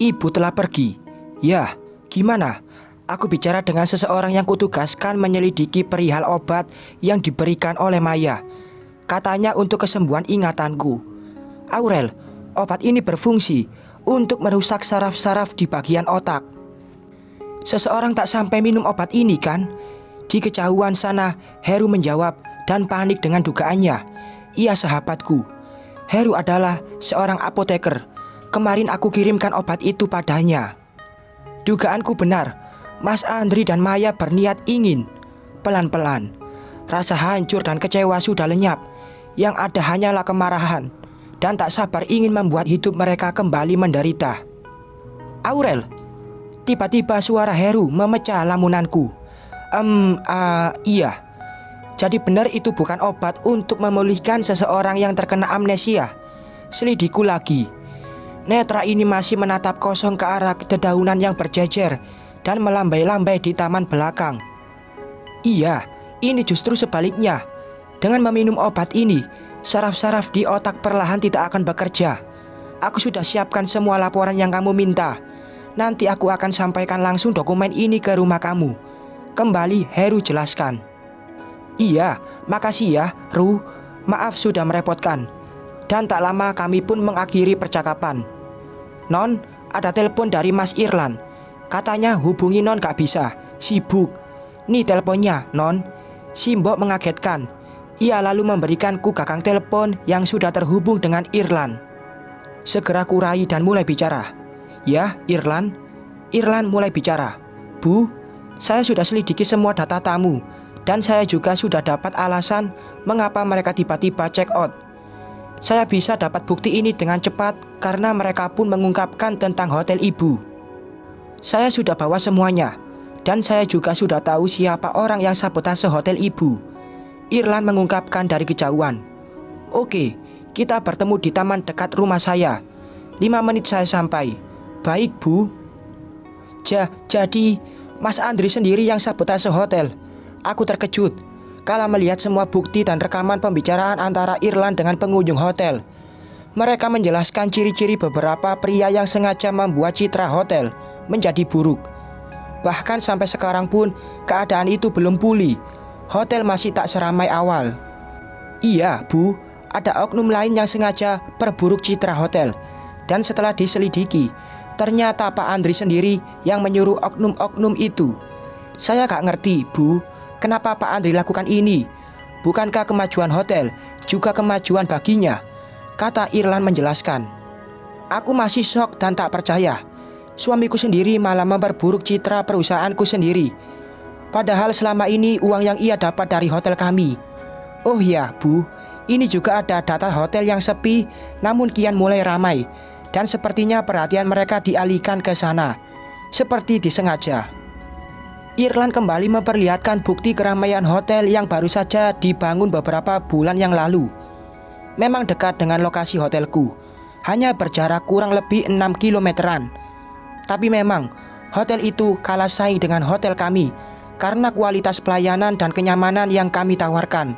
Ibu telah pergi. Ya, gimana? Aku bicara dengan seseorang yang kutugaskan menyelidiki perihal obat yang diberikan oleh Maya. Katanya untuk kesembuhan ingatanku. Aurel, obat ini berfungsi untuk merusak saraf-saraf di bagian otak. Seseorang tak sampai minum obat ini kan? Di kejauhan sana, Heru menjawab dan panik dengan dugaannya. Iya sahabatku, Heru adalah seorang apoteker. Kemarin aku kirimkan obat itu padanya. Dugaanku benar, Mas Andri dan Maya berniat ingin. Pelan-pelan, rasa hancur dan kecewa sudah lenyap. Yang ada hanyalah kemarahan dan tak sabar ingin membuat hidup mereka kembali menderita. Aurel, tiba-tiba suara Heru memecah lamunanku. Iya. Jadi benar itu bukan obat untuk memulihkan seseorang yang terkena amnesia. Selidiku lagi. Netra ini masih menatap kosong ke arah dedaunan yang berjejer dan melambai-lambai di taman belakang. Iya, ini justru sebaliknya. Dengan meminum obat ini, saraf-saraf di otak perlahan tidak akan bekerja. Aku sudah siapkan semua laporan yang kamu minta. Nanti aku akan sampaikan langsung dokumen ini ke rumah kamu. Kembali Heru jelaskan. Iya, makasih ya, Ru. Maaf sudah merepotkan. Dan tak lama kami pun mengakhiri percakapan. Non, ada telepon dari Mas Irlan. Katanya hubungi Non gak bisa, sibuk. Nih teleponnya, Non. Si Mbok mengagetkan. Ia lalu memberikanku gagang telepon yang sudah terhubung dengan Irlan. Segera kurai dan mulai bicara. Ya, Irlan. Irlan mulai bicara. Bu, saya sudah selidiki semua data tamu. Dan saya juga sudah dapat alasan mengapa mereka tiba-tiba check out. Saya bisa dapat bukti ini dengan cepat karena mereka pun mengungkapkan tentang hotel ibu. Saya sudah bawa semuanya. Dan saya juga sudah tahu siapa orang yang sabotase hotel ibu. Irlan mengungkapkan dari kejauhan. Oke, kita bertemu di taman dekat rumah saya. 5 menit saya sampai. Baik, Bu. Jadi, Mas Andri sendiri yang sabotase hotel. Aku terkejut kala melihat semua bukti dan rekaman pembicaraan antara Irlan dengan pengunjung hotel. Mereka menjelaskan ciri-ciri beberapa pria yang sengaja membuat citra hotel menjadi buruk. Bahkan sampai sekarang pun keadaan itu belum pulih. Hotel masih tak seramai awal. Iya, Bu, ada oknum lain yang sengaja perburuk citra hotel. Dan setelah diselidiki, ternyata Pak Andri sendiri yang menyuruh oknum-oknum itu. Saya gak ngerti, Bu, kenapa Pak Andri lakukan ini. Bukankah kemajuan hotel juga kemajuan baginya? Kata Irlan menjelaskan. Aku masih shock dan tak percaya. Suamiku sendiri malah memperburuk citra perusahaanku sendiri. Padahal selama ini uang yang ia dapat dari hotel kami. Oh ya, Bu, ini juga ada data hotel yang sepi namun kian mulai ramai. Dan sepertinya perhatian mereka dialihkan ke sana. Seperti disengaja. Irlan kembali memperlihatkan bukti keramaian hotel yang baru saja dibangun beberapa bulan yang lalu. Memang dekat dengan lokasi hotelku. Hanya berjarak kurang lebih 6 kilometeran. Tapi memang hotel itu kalah saing dengan hotel kami karena kualitas pelayanan dan kenyamanan yang kami tawarkan.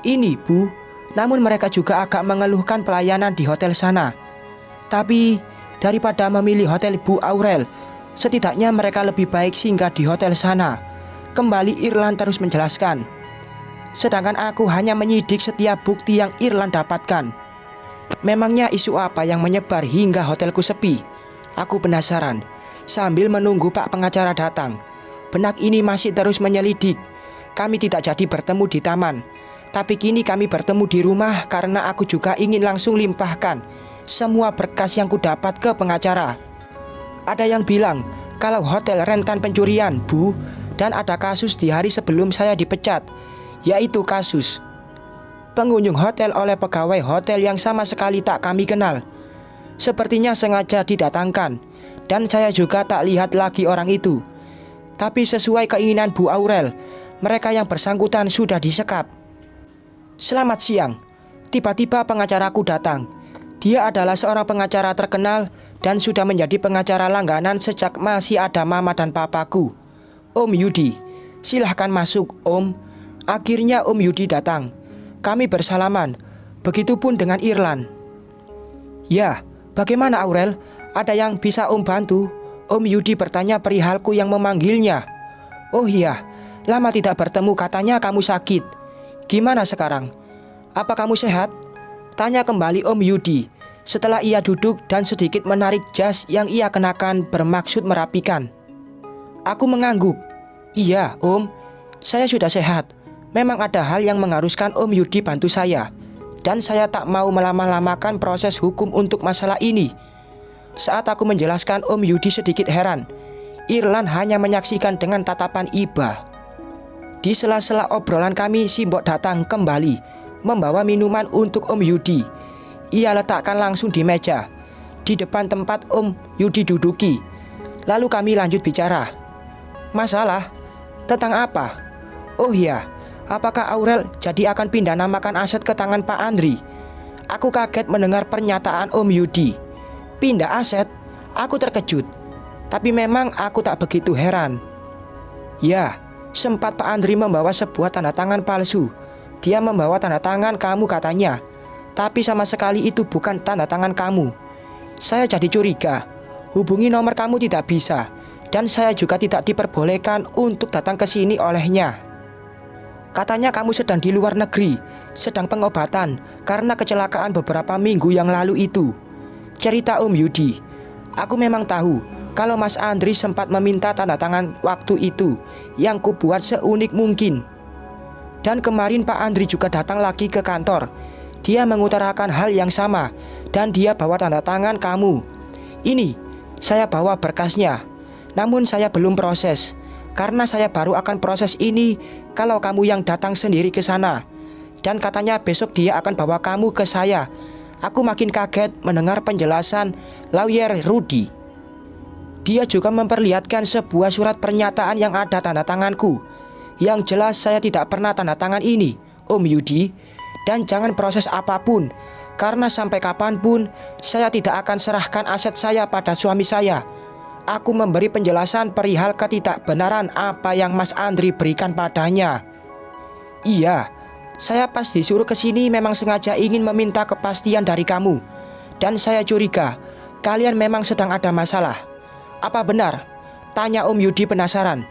Ini, Bu, namun mereka juga agak mengeluhkan pelayanan di hotel sana. Tapi daripada memilih hotel Bu Aurel, setidaknya mereka lebih baik singgah di hotel sana. Kembali Irlan terus menjelaskan. Sedangkan aku hanya menyidik setiap bukti yang Irlan dapatkan. Memangnya isu apa yang menyebar hingga hotelku sepi? Aku penasaran. Sambil menunggu Pak pengacara datang, benak ini masih terus menyelidik. Kami tidak jadi bertemu di taman, tapi kini kami bertemu di rumah karena aku juga ingin langsung limpahkan semua berkas yang kudapat ke pengacara. Ada yang bilang kalau hotel rentan pencurian, Bu, dan ada kasus di hari sebelum saya dipecat, yaitu kasus pengunjung hotel oleh pegawai hotel yang sama sekali tak kami kenal. Sepertinya sengaja didatangkan, dan saya juga tak lihat lagi orang itu. Tapi sesuai keinginan Bu Aurel, mereka yang bersangkutan sudah disekap. Selamat siang. Tiba-tiba pengacaraku datang. Dia adalah seorang pengacara terkenal dan sudah menjadi pengacara langganan sejak masih ada mama dan papaku. Om Yudi. Silahkan masuk, Om. Akhirnya Om Yudi datang. Kami bersalaman. Begitupun dengan Irlan. Ya, bagaimana Aurel? Ada yang bisa Om bantu? Om Yudi bertanya perihalku yang memanggilnya. Oh iya, lama tidak bertemu, katanya kamu sakit. Gimana sekarang? Apa kamu sehat? Tanya kembali Om Yudi setelah ia duduk dan sedikit menarik jas yang ia kenakan bermaksud merapikan. Aku mengangguk. Iya Om, saya sudah sehat. Memang ada hal yang mengharuskan Om Yudi bantu saya, dan saya tak mau melama-lamakan proses hukum untuk masalah ini. Saat aku menjelaskan, Om Yudi sedikit heran. Irlan hanya menyaksikan dengan tatapan iba. Di sela-sela obrolan kami, si Mbok datang kembali membawa minuman untuk Om Yudi. Ia letakkan langsung di meja di depan tempat Om Yudi duduki. Lalu kami lanjut bicara. Masalah? Tentang apa? Oh iya, apakah Aurel jadi akan pindah namakan aset ke tangan Pak Andri? Aku kaget mendengar pernyataan Om Yudi. Pindah aset? Aku terkejut. Tapi memang aku tak begitu heran. Ya, sempat Pak Andri membawa sebuah tanda tangan palsu. Dia membawa tanda tangan kamu katanya, tapi sama sekali itu bukan tanda tangan kamu. Saya jadi curiga. Hubungi nomor kamu tidak bisa, dan saya juga tidak diperbolehkan untuk datang ke sini olehnya. Katanya kamu sedang di luar negeri, sedang pengobatan karena kecelakaan beberapa minggu yang lalu itu. Cerita Om Yudi. Aku memang tahu kalau Mas Andri sempat meminta tanda tangan waktu itu yang kubuat seunik mungkin. Dan kemarin Pak Andri juga datang lagi ke kantor. Dia mengutarakan hal yang sama, dan dia bawa tanda tangan kamu. Ini, saya bawa berkasnya. Namun saya belum proses, karena saya baru akan proses ini kalau kamu yang datang sendiri ke sana. Dan katanya besok dia akan bawa kamu ke saya. Aku makin kaget mendengar penjelasan lawyer Rudy. Dia juga memperlihatkan sebuah surat pernyataan yang ada tanda tanganku. Yang jelas saya tidak pernah tanda tangan ini, Om Yudi. Dan jangan proses apapun, karena sampai kapanpun saya tidak akan serahkan aset saya pada suami saya. Aku memberi penjelasan perihal ketidakbenaran apa yang Mas Andri berikan padanya. Iya, saya pas disuruh ke sini memang sengaja ingin meminta kepastian dari kamu. Dan saya curiga kalian memang sedang ada masalah. Apa benar? Tanya Om Yudi penasaran.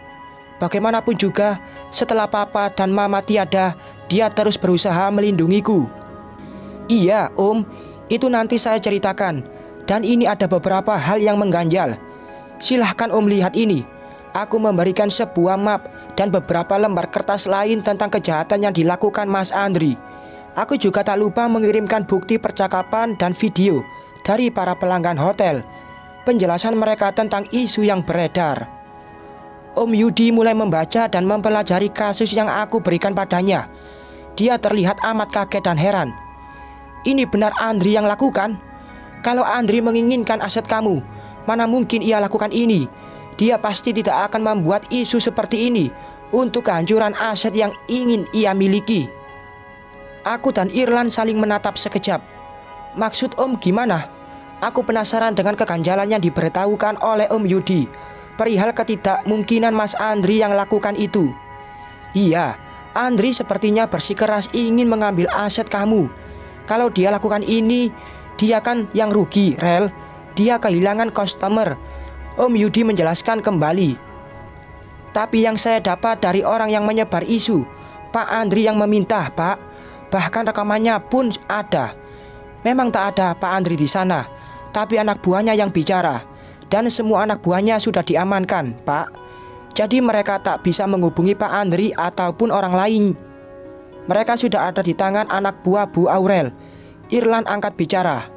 Bagaimanapun juga, setelah Papa dan Mama tiada, dia terus berusaha melindungiku. Iya Om, itu nanti saya ceritakan. Dan ini ada beberapa hal yang mengganjal. Silahkan Om lihat ini. Aku memberikan sebuah map dan beberapa lembar kertas lain tentang kejahatan yang dilakukan Mas Andri. Aku juga tak lupa mengirimkan bukti percakapan dan video dari para pelanggan hotel. Penjelasan mereka tentang isu yang beredar. Om Yudi mulai membaca dan mempelajari kasus yang aku berikan padanya. Dia terlihat amat kaget dan heran. Ini benar Andri yang lakukan? Kalau Andri menginginkan aset kamu, mana mungkin ia lakukan ini? Dia pasti tidak akan membuat isu seperti ini untuk kehancuran aset yang ingin ia miliki. Aku dan Irlan saling menatap sekejap. Maksud Om gimana? Aku penasaran dengan keganjalan yang diberitahukan oleh Om Yudi perihal ketidakmungkinan Mas Andri yang lakukan itu. Iya, Andri sepertinya bersikeras ingin mengambil aset kamu. Kalau dia lakukan ini, dia kan yang rugi, Rel. Dia kehilangan customer. Om Yudi menjelaskan kembali. Tapi yang saya dapat dari orang yang menyebar isu, Pak Andri yang meminta, Pak. Bahkan rekamannya pun ada. Memang tak ada Pak Andri di sana, tapi anak buahnya yang bicara. Dan semua anak buahnya sudah diamankan, Pak. Jadi mereka tak bisa menghubungi Pak Andri ataupun orang lain. Mereka sudah ada di tangan anak buah Bu Aurel. Irlan angkat bicara.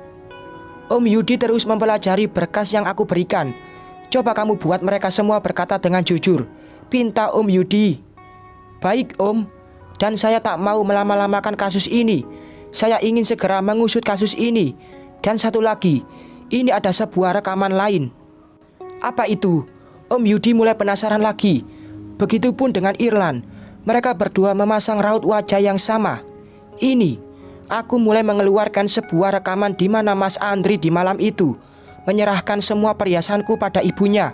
Om Yudi terus mempelajari berkas yang aku berikan. Coba kamu buat mereka semua berkata dengan jujur, pinta Om Yudi. Baik Om, dan saya tak mau melama-lamakan kasus ini. Saya ingin segera mengusut kasus ini. Dan satu lagi, ini ada sebuah rekaman lain. Apa itu? Om Yudi mulai penasaran lagi. Begitupun dengan Irlan. Mereka berdua memasang raut wajah yang sama. Ini, aku mulai mengeluarkan sebuah rekaman di mana Mas Andri di malam itu menyerahkan semua perhiasanku pada ibunya,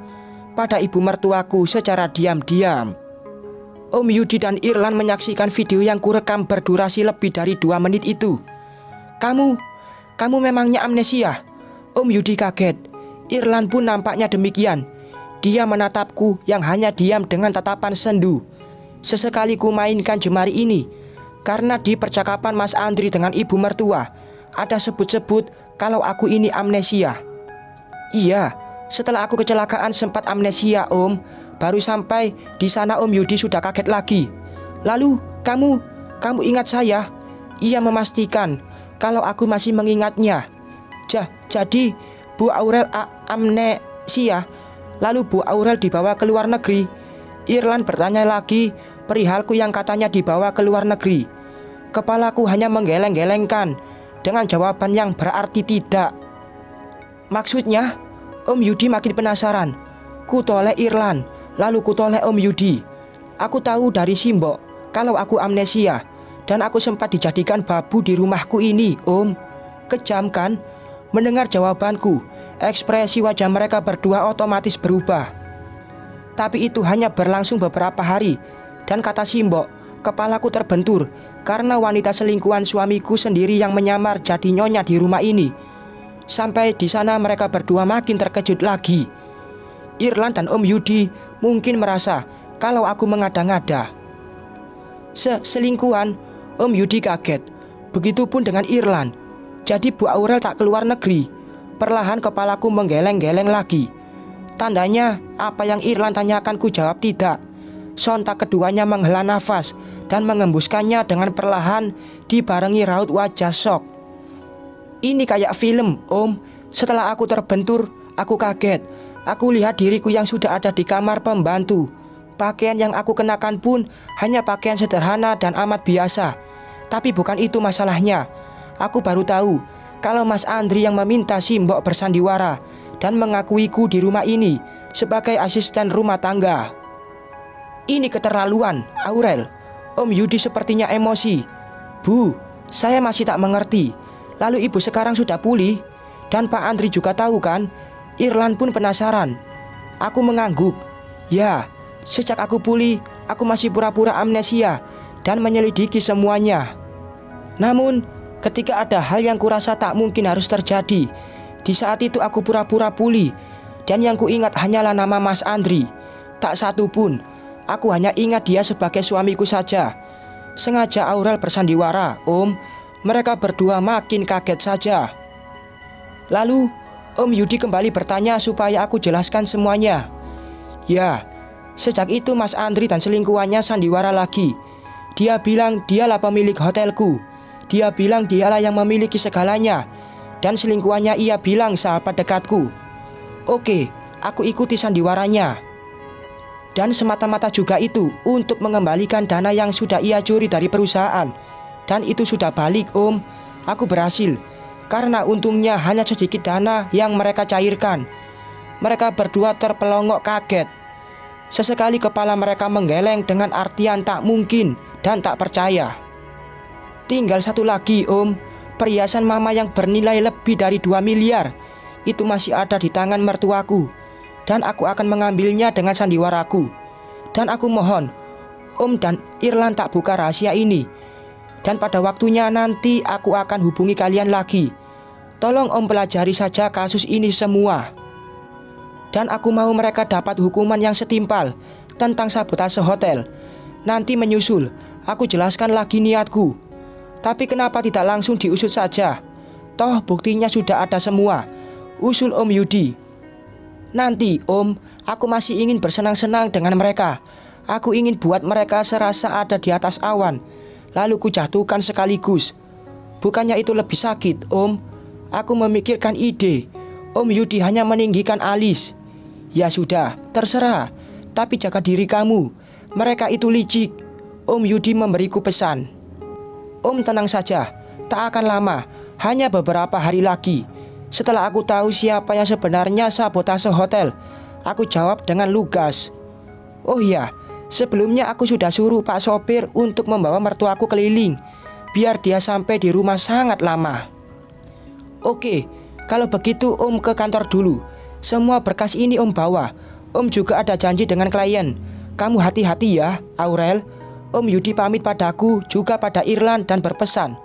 pada ibu mertuaku secara diam-diam. Om Yudi dan Irlan menyaksikan video yang kurekam berdurasi lebih dari 2 menit itu. Kamu memangnya amnesia? Om Yudi kaget. Irlan pun nampaknya demikian. Dia menatapku yang hanya diam dengan tatapan sendu. Sesekali ku mainkan jemari ini, karena di percakapan Mas Andri dengan ibu mertua ada sebut-sebut kalau aku ini amnesia. Iya, setelah aku kecelakaan sempat amnesia Om. Baru sampai di sana Om Yudi sudah kaget lagi. Lalu kamu ingat saya? Ia memastikan kalau aku masih mengingatnya. Jadi Bu Aurel amnesia. Lalu Bu Aurel dibawa ke luar negeri. Irlan bertanya lagi perihalku yang katanya dibawa ke luar negeri. Kepalaku hanya menggeleng-gelengkan dengan jawaban yang berarti tidak. Maksudnya? Om Yudi makin penasaran. Ku toleh Irlan, lalu ku toleh Om Yudi. Aku tahu dari Simbok kalau aku amnesia, dan aku sempat dijadikan babu di rumahku ini, Om. Kejam kan? Mendengar jawabanku, ekspresi wajah mereka berdua otomatis berubah. Tapi itu hanya berlangsung beberapa hari, dan kata Simbok, kepalaku terbentur karena wanita selingkuhan suamiku sendiri yang menyamar jadi nyonya di rumah ini. Sampai di sana mereka berdua makin terkejut lagi. Irlan dan Om Yudi mungkin merasa kalau aku mengada-ngada. Selingkuhan? Om Yudi kaget. Begitupun dengan Irlan. Jadi Bu Aurel tak keluar negeri. Perlahan kepalaku menggeleng-geleng lagi. Tandanya apa yang Irlan tanyakan ku jawab tidak. Sontak keduanya menghela nafas dan mengembuskannya dengan perlahan dibarengi raut wajah syok. Ini kayak film, Om. Setelah aku terbentur, aku kaget. Aku lihat diriku yang sudah ada di kamar pembantu. Pakaian yang aku kenakan pun hanya pakaian sederhana dan amat biasa. Tapi bukan itu masalahnya. Aku baru tahu kalau Mas Andri yang meminta Simbok bersandiwara dan mengakuiku di rumah ini sebagai asisten rumah tangga. Ini keterlaluan, Aurel. Om Yudi sepertinya emosi. Bu, saya masih tak mengerti. Lalu ibu sekarang sudah pulih, dan Pak Andri juga tahu kan? Irlan pun penasaran. Aku mengangguk. Ya, sejak aku pulih, aku masih pura-pura amnesia dan menyelidiki semuanya. Namun, ketika ada hal yang kurasa tak mungkin harus terjadi, di saat itu aku pura-pura pulih, dan yang kuingat hanyalah nama Mas Andri. Tak satu pun. Aku hanya ingat dia sebagai suamiku saja. Sengaja Aurel bersandiwara, Om. Mereka berdua makin kaget saja. Lalu Om Yudi kembali bertanya supaya aku jelaskan semuanya. Ya, sejak itu Mas Andri dan selingkuhannya sandiwara lagi. Dia bilang dialah pemilik hotelku. Dia bilang dialah yang memiliki segalanya. Dan selingkuhannya ia bilang sahabat dekatku. Oke, aku ikuti sandiwaranya. Dan semata-mata juga itu untuk mengembalikan dana yang sudah ia curi dari perusahaan. Dan itu sudah balik, Om. Aku berhasil. Karena untungnya hanya sedikit dana yang mereka cairkan. Mereka berdua terpelongok kaget. Sesekali kepala mereka menggeleng dengan artian tak mungkin dan tak percaya. Tinggal satu lagi, Om. Perhiasan mama yang bernilai lebih dari 2 miliar. Itu masih ada di tangan mertuaku. Dan aku akan mengambilnya dengan sandiwaraku. Dan aku mohon, Om dan Irlan tak buka rahasia ini. Dan pada waktunya nanti aku akan hubungi kalian lagi. Tolong Om pelajari saja kasus ini semua. Dan aku mau mereka dapat hukuman yang setimpal tentang sabotase hotel. Nanti menyusul, aku jelaskan lagi niatku. Tapi kenapa tidak langsung diusut saja? Toh buktinya sudah ada semua. Usul Om Yudi. Nanti Om, aku masih ingin bersenang-senang dengan mereka. Aku ingin buat mereka serasa ada di atas awan, lalu ku jatuhkan sekaligus. Bukannya itu lebih sakit, Om? Aku memikirkan ide. Om Yudi hanya meninggikan alis. Ya sudah, terserah. Tapi jaga diri kamu. Mereka itu licik. Om Yudi memberiku pesan. Om tenang saja. Tak akan lama. Hanya beberapa hari lagi. Setelah aku tahu siapa yang sebenarnya sabotase hotel, aku jawab dengan lugas. Oh iya, sebelumnya aku sudah suruh Pak sopir untuk membawa mertuaku keliling, biar dia sampai di rumah sangat lama. Oke, kalau begitu Om ke kantor dulu. Semua berkas ini Om bawa. Om juga ada janji dengan klien. Kamu hati-hati ya, Aurel. Om Yudi pamit padaku, juga pada Irlan dan berpesan.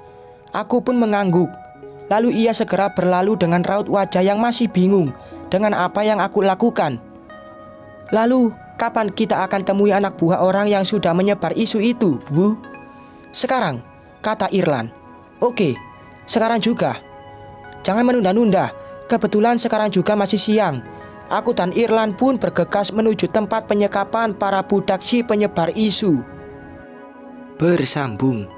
Aku pun mengangguk. Lalu ia segera berlalu dengan raut wajah yang masih bingung dengan apa yang aku lakukan. Lalu, kapan kita akan temui anak buah orang yang sudah menyebar isu itu, Bu? Sekarang, kata Irlan. Oke, sekarang juga. Jangan menunda-nunda. Kebetulan sekarang juga masih siang. Aku dan Irlan pun bergegas menuju tempat penyekapan para budak si penyebar isu. Bersambung.